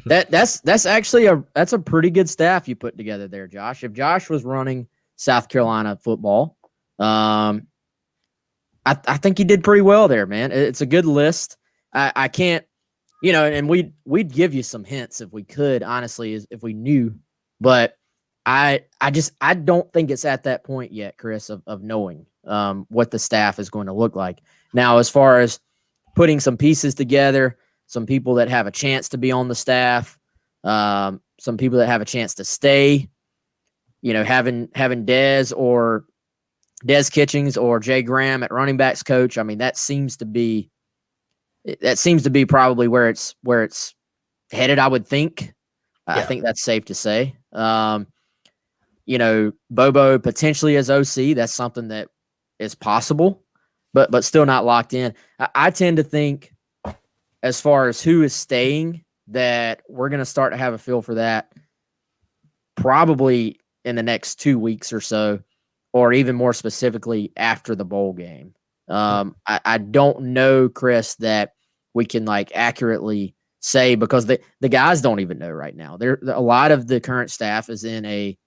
That's actually a pretty good staff you put together there, Josh. If Josh was running South Carolina football, I think he did pretty well there, man. It's a good list. I can't, and we'd give you some hints if we could, honestly, if we knew, but I don't think it's at that point yet, Chris, of knowing what the staff is going to look like. Now, as far as putting some pieces together, some people that have a chance to be on the staff, some people that have a chance to stay, having Dez Kitchings or Jay Graham at running backs coach. I mean, that seems to be probably where it's headed, I would think. Yeah. I think that's safe to say. Bobo potentially as OC, that's something that is possible, but still not locked in. I tend to think, as far as who is staying, that we're going to start to have a feel for that probably in the next 2 weeks or so, or even more specifically after the bowl game. I don't know, Chris, that we can accurately say, because the guys don't even know right now. A lot of the current staff is in a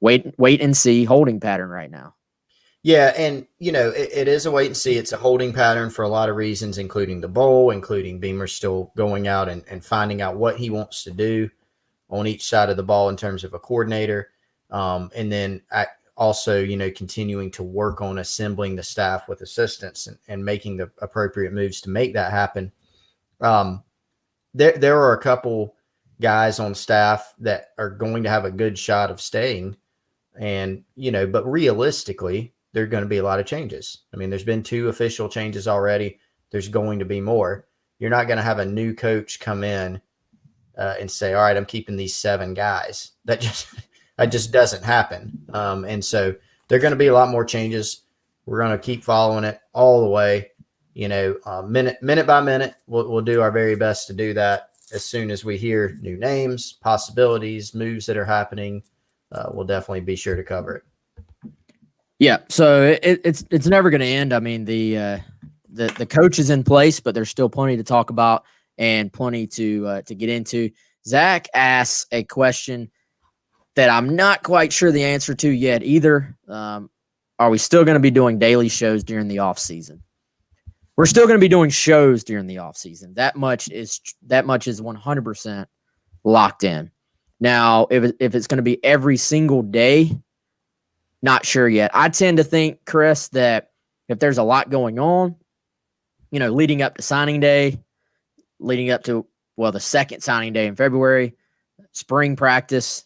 wait and see holding pattern right now. Yeah, and, it is a wait and see. It's a holding pattern for a lot of reasons, including the bowl, including Beamer still going out and finding out what he wants to do on each side of the ball in terms of a coordinator. And then also, continuing to work on assembling the staff with assistants and making the appropriate moves to make that happen. There are a couple guys on staff that are going to have a good shot of staying. And, but realistically, there are going to be a lot of changes. I mean, there's been 2 official changes already. There's going to be more. You're not going to have a new coach come in and say, all right, I'm keeping these 7 guys. That just doesn't happen. And so there are going to be a lot more changes. We're going to keep following it all the way, minute by minute. We'll do our very best to do that. As soon as we hear new names, possibilities, moves that are happening, we'll definitely be sure to cover it. Yeah, so it's never going to end. I mean, the the coach is in place, but there's still plenty to talk about and plenty to get into. Zach asks a question that I'm not quite sure the answer to yet either. Are we still going to be doing daily shows during the off season? We're still going to be doing shows during the off season. That much is 100% locked in. Now, if it's going to be every single day, not sure yet. I tend to think, Chris, that if there's a lot going on, leading up to signing day, leading up to, the second signing day in February, spring practice,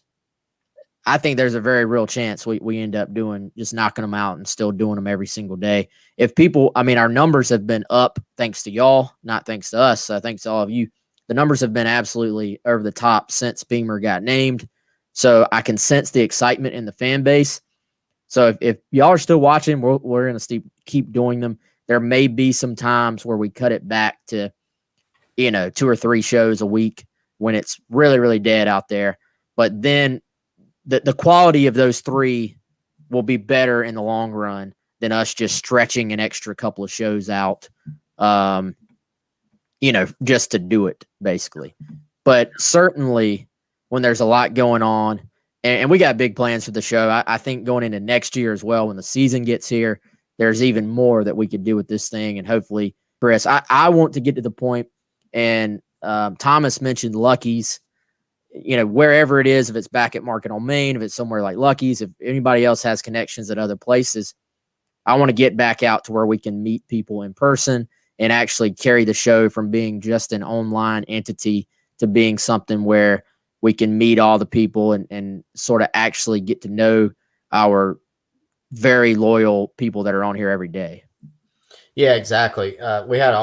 I think there's a very real chance we end up just knocking them out and still doing them every single day. If people, our numbers have been up thanks to y'all, not thanks to us. Thanks to all of you. The numbers have been absolutely over the top since Beamer got named. So I can sense the excitement in the fan base. So if y'all are still watching, we're going to keep doing them. There may be some times where we cut it back to, 2 or 3 shows a week when it's really, really dead out there. But then the quality of those 3 will be better in the long run than us just stretching an extra couple of shows out, just to do it, basically. But certainly when there's a lot going on, and we got big plans for the show, I think going into next year as well, when the season gets here, there's even more that we could do with this thing. And hopefully, Chris, I want to get to the point, and Thomas mentioned Lucky's, wherever it is, if it's back at Market on Main, if it's somewhere like Lucky's, if anybody else has connections at other places, I want to get back out to where we can meet people in person and actually carry the show from being just an online entity to being something where we can meet all the people and sort of actually get to know our very loyal people that are on here every day. Yeah, exactly. We had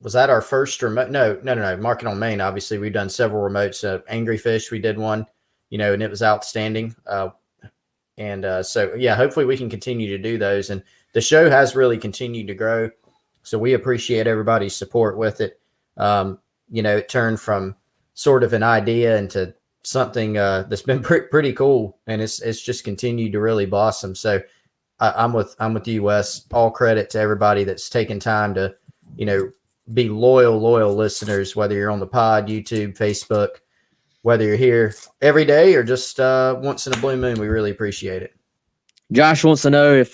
was that our first remote? No. Market on Main. Obviously, we've done several remotes. Angry Fish, we did one, and it was outstanding. So yeah, hopefully we can continue to do those. And the show has really continued to grow. So we appreciate everybody's support with it. It turned from sort of an idea into something that's been pretty cool, and it's just continued to really blossom. So I'm with you, Wes. All credit to everybody that's taken time to, be loyal listeners, whether you're on the pod, YouTube, Facebook, whether you're here every day or just once in a blue moon. We really appreciate it. Josh wants to know if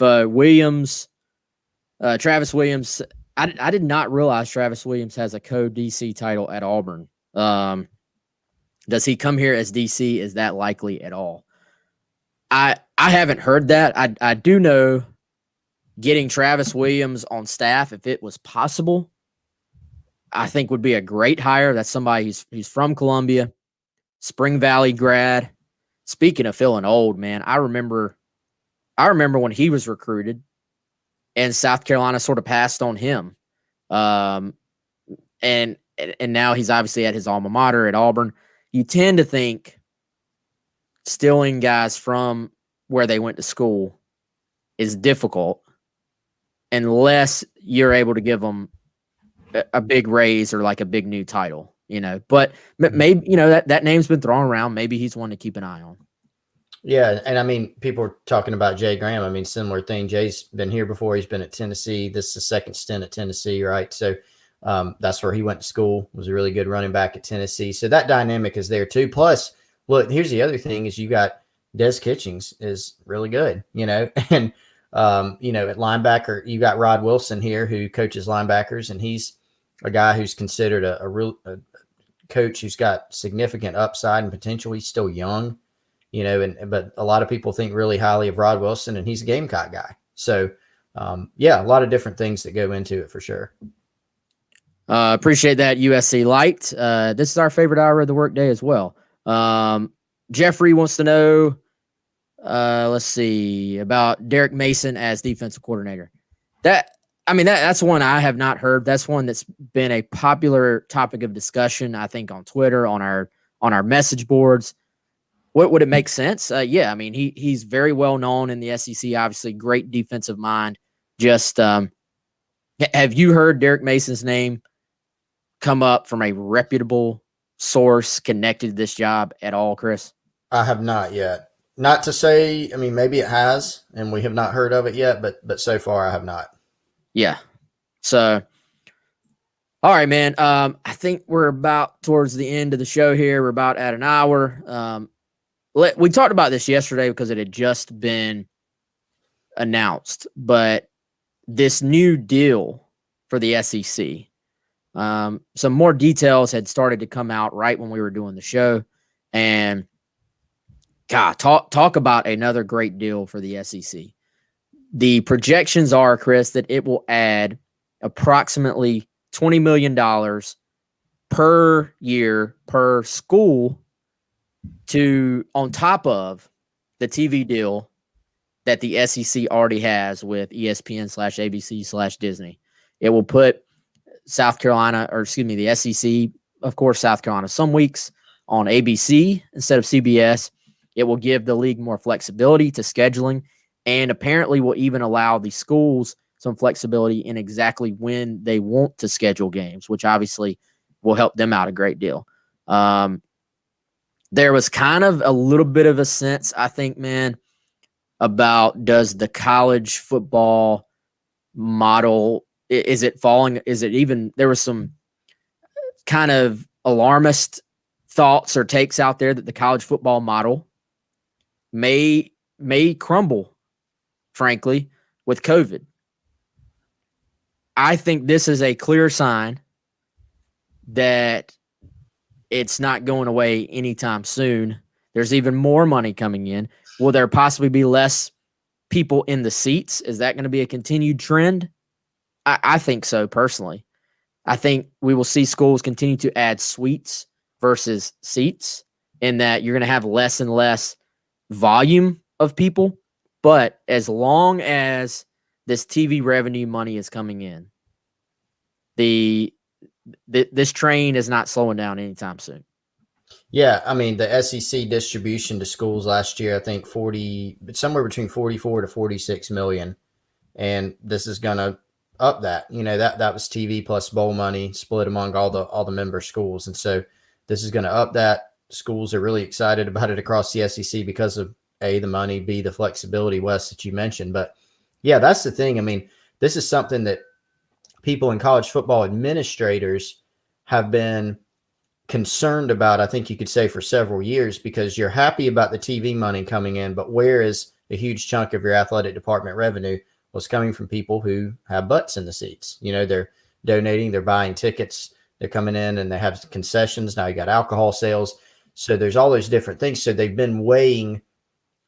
Travis Williams, I did not realize Travis Williams has a co-DC title at Auburn. Does he come here as DC? Is that likely at all? I haven't heard that. I do know getting Travis Williams on staff, if it was possible, I think would be a great hire. That's somebody he's from Columbia, Spring Valley grad. Speaking of feeling old, man, I remember when he was recruited and South Carolina sort of passed on him. And now he's obviously at his alma mater at Auburn. You tend to think stealing guys from where they went to school is difficult unless you're able to give them a big raise or like a big new title, but maybe, that name's been thrown around. Maybe he's one to keep an eye on. Yeah. And people are talking about Jay Graham. Similar thing. Jay's been here before. He's been at Tennessee. This is the second stint at Tennessee. Right. So that's where he went to school, was a really good running back at Tennessee. So that dynamic is there too. Plus, look, here's the other thing is you got Des Kitchings is really good, and, at linebacker, you got Rod Wilson here who coaches linebackers, and he's a guy who's considered a real coach who's got significant upside and potential. He's still young, but a lot of people think really highly of Rod Wilson, and he's a Gamecock guy. So, a lot of different things that go into it for sure. Appreciate that, USC Light. This is our favorite hour of the workday as well. Jeffrey wants to know, let's see, about Derek Mason as defensive coordinator. That's one I have not heard. That's one that's been a popular topic of discussion, I think, on Twitter, on our message boards. What would it make sense? He's very well known in the SEC, obviously, great defensive mind. Just have you heard Derek Mason's name come up from a reputable source connected to this job at all, Chris? I have not yet. Not to say, maybe it has, and we have not heard of it yet, but so far I have not. Yeah. So, all right, man. I think we're about towards the end of the show here. We're about at an hour. We talked about this yesterday because it had just been announced, but this new deal for the SEC, some more details had started to come out right when we were doing the show, and God, talk about another great deal for the SEC. The projections are, Chris, that it will add approximately $20 million per year per school to on top of the TV deal that the SEC already has with ESPN/ABC/Disney. It will put the SEC, of course, South Carolina, some weeks on ABC instead of CBS. It will give the league more flexibility to scheduling, and apparently will even allow the schools some flexibility in exactly when they want to schedule games, which obviously will help them out a great deal. There was kind of a little bit of a sense, I think, man, about does the college football model, is it falling? Is it even, there was some kind of alarmist thoughts or takes out there that the college football model may crumble, frankly, with COVID. I think this is a clear sign that it's not going away anytime soon. There's even more money coming in. Will there possibly be less people in the seats? Is that going to be a continued trend? I think so, personally. I think we will see schools continue to add suites versus seats, in that you're going to have less and less volume of people. But as long as this TV revenue money is coming in, this train is not slowing down anytime soon. Yeah, I mean, the SEC distribution to schools last year, I think somewhere between 44 to 46 million. And this is going to up that. That was TV plus bowl money split among all the member schools. And so this is going to up that. Schools are really excited about it across the SEC because of A, the money, B, the flexibility, Wes, that you mentioned. But yeah, that's the thing. I mean, this is something that people in college football administrators have been concerned about, I think you could say, for several years, because you're happy about the TV money coming in, but where is a huge chunk of your athletic department revenue? Was coming from people who have butts in the seats. They're donating, they're buying tickets, they're coming in and they have concessions. Now you got alcohol sales. So there's all those different things. So they've been weighing,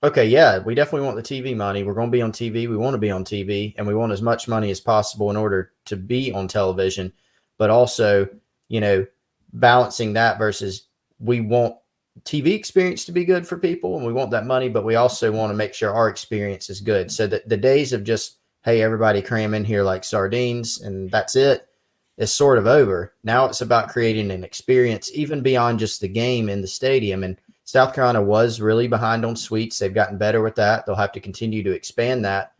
okay, yeah, we definitely want the TV money. We're going to be on TV. We want to be on TV, and we want as much money as possible in order to be on television. But also, balancing that versus we want TV experience to be good for people and we want that money, but we also want to make sure our experience is good. So that the days of just, hey, everybody cram in here like sardines and that's it, is sort of over. Now it's about creating an experience even beyond just the game in the stadium. And South Carolina was really behind on suites. They've gotten better with that. They'll have to continue to expand that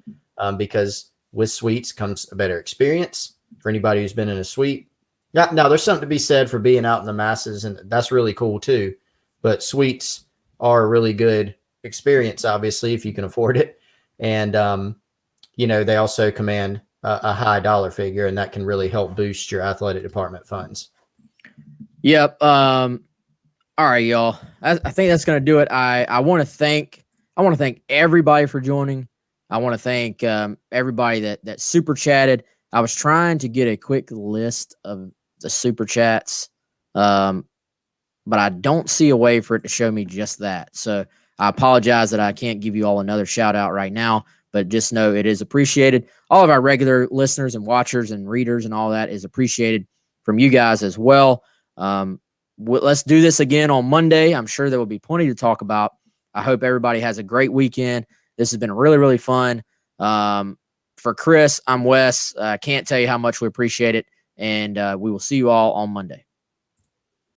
because with suites comes a better experience for anybody who's been in a suite. Now, there's something to be said for being out in the masses, and that's really cool too. But suites are a really good experience, obviously, if you can afford it. And, they also command a high dollar figure, and that can really help boost your athletic department funds. Yep. All right, y'all. I think that's going to do it. I want to thank everybody for joining. I want to thank everybody that super chatted. I was trying to get a quick list of the super chats, but I don't see a way for it to show me just that. So I apologize that I can't give you all another shout out right now, but just know it is appreciated. All of our regular listeners and watchers and readers and all that is appreciated from you guys as well. Let's do this again on Monday. I'm sure there will be plenty to talk about. I hope everybody has a great weekend. This has been really, really fun. For Chris, I'm Wes. I can't tell you how much we appreciate it. And we will see you all on Monday.